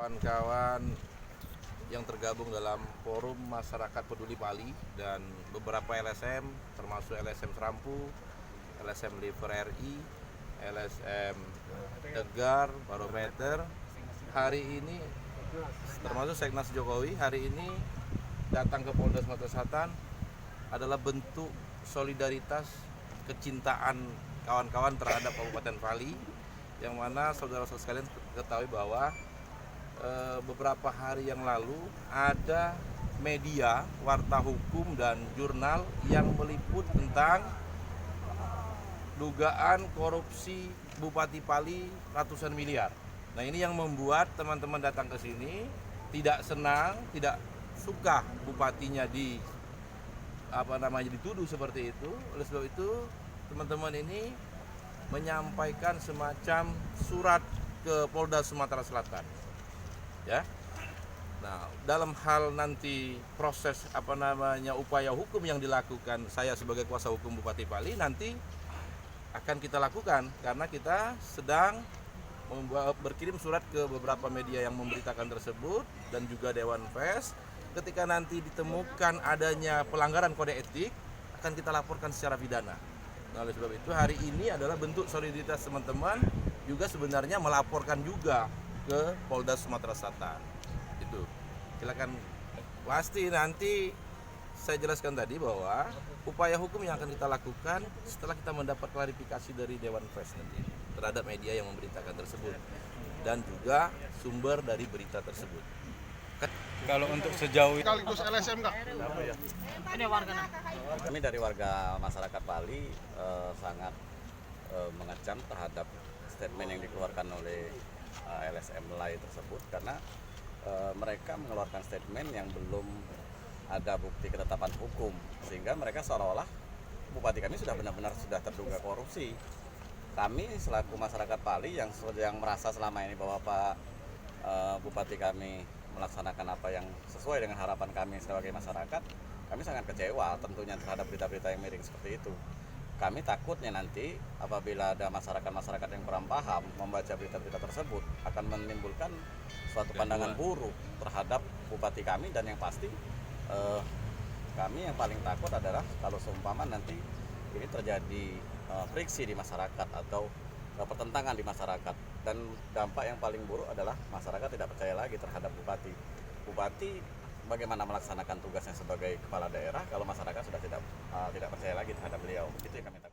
kawan-kawan yang tergabung dalam Forum Masyarakat Peduli Pali dan beberapa LSM, termasuk LSM Serampu, LSM Liver RI, LSM Tegar, Barometer. Hari ini, termasuk Seknas Jokowi, hari ini datang ke Polda Sumatera Selatan adalah bentuk solidaritas, kecintaan kawan-kawan terhadap Kabupaten Pali, yang mana saudara-saudara sekalian ketahui bahwa beberapa hari yang lalu ada media, warta hukum dan jurnal yang meliput tentang dugaan korupsi Bupati Pali ratusan miliar. Nah, ini yang membuat teman-teman datang ke sini tidak senang, tidak suka bupatinya dituduh seperti itu. Oleh sebab itu, teman-teman ini menyampaikan semacam surat ke Polda Sumatera Selatan. Ya. Nah, dalam hal nanti proses upaya hukum yang dilakukan, saya sebagai kuasa hukum Bupati Pali nanti akan kita lakukan karena kita sedang berkirim surat ke beberapa media yang memberitakan tersebut dan juga Dewan Pers. Ketika nanti ditemukan adanya pelanggaran kode etik, akan kita laporkan secara pidana. Nah, oleh sebab itu hari ini adalah bentuk solidaritas teman-teman juga sebenarnya melaporkan juga ke Polda Sumatera Selatan. Itu. Silakan. Pasti nanti saya jelaskan tadi bahwa upaya hukum yang akan kita lakukan setelah kita mendapat klarifikasi dari Dewan Pers nanti terhadap media yang memberitakan tersebut dan juga sumber dari berita tersebut. Kalau untuk sejauh ini Sekaligus LSM Kak. Kami dari warga masyarakat Pali sangat mengecam terhadap statement yang dikeluarkan oleh LSM Lai tersebut karena mereka mengeluarkan statement yang belum ada bukti ketetapan hukum sehingga mereka seolah-olah bupati kami sudah benar-benar sudah terduga korupsi. Kami selaku masyarakat Pali yang merasa selama ini bahwa Pak Bupati kami melaksanakan apa yang sesuai dengan harapan kami sebagai masyarakat, kami sangat kecewa tentunya terhadap berita-berita yang miring seperti itu. Kami takutnya nanti apabila ada masyarakat-masyarakat yang kurang paham membaca berita-berita tersebut akan menimbulkan suatu pandangan buruk terhadap bupati kami, dan yang pasti kami yang paling takut adalah kalau seumpama nanti ini terjadi friksi di masyarakat atau pertentangan di masyarakat, dan dampak yang paling buruk adalah masyarakat tidak percaya lagi terhadap bupati. Bupati bagaimana melaksanakan tugasnya sebagai kepala daerah kalau masyarakat sudah tidak percaya lagi terhadap beliau. Itu yang kami takutkan.